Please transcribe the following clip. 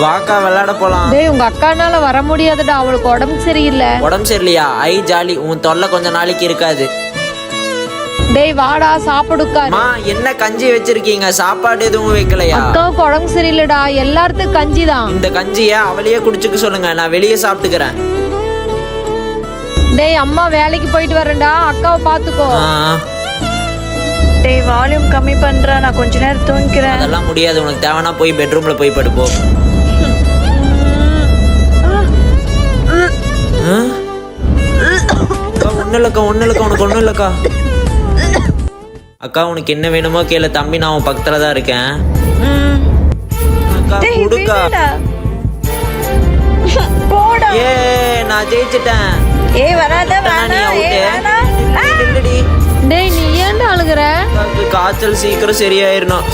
வாக்கா விளையாட போலாம். டேய் உங்க அக்கானால வர முடியாதுடா, அவளுக்கு உடம்பு சரியில்லை. உடம்பு சரியில்லையா? ஐ ஜாலி, உன் தொல்லை கொஞ்ச நாளைக்கு இருக்காது. டேய் வாடா சாப்பிடுக்காரு. மா என்ன கஞ்சி வச்சிருக்கீங்க? சாப்பாடு எதுவும் வைக்கலையா? அக்காவுக்கு உடம்பு சரியில்லடா, எல்லாத்துக்கும் கஞ்சி தான். இந்த கஞ்சிய அவளையே குடிச்சுக்க சொல்லுங்க, நான் வெளியே சாப்பிட்டுக்கிறேன். டேய் அம்மா வேலைக்கு போயிட்டு வரேன்டா, அக்காவை பாத்துக்கோ. டேய் வால்யூம் கம்மி பண்றா, நான் கொஞ்ச நேரம் தூங்கிக்கிறேன். அதெல்லாம் முடியாது, உனக்கு தேவைன்னா போய் பெட்ரூம்ல போய் படுப்போ. ஒண்ணு இல்லக்கா உனக்கு ஒண்ணும் இல்லக்கா. அக்கா உனக்கு என்ன வேணுமோ கேளு, தம்பி நான் உன் பக்கத்துல தான் இருக்கேன். அக்கா டேய் குடுக்கா. போடா. ஏ நான் ஜெயிச்சிட்டேன். ஏய் வராத நீ வேணாம். அவுட். டேய் நீ ஏன்டா அழுகுற? காய்ச்சல் சீக்கிரம் சரியாயிரணும்.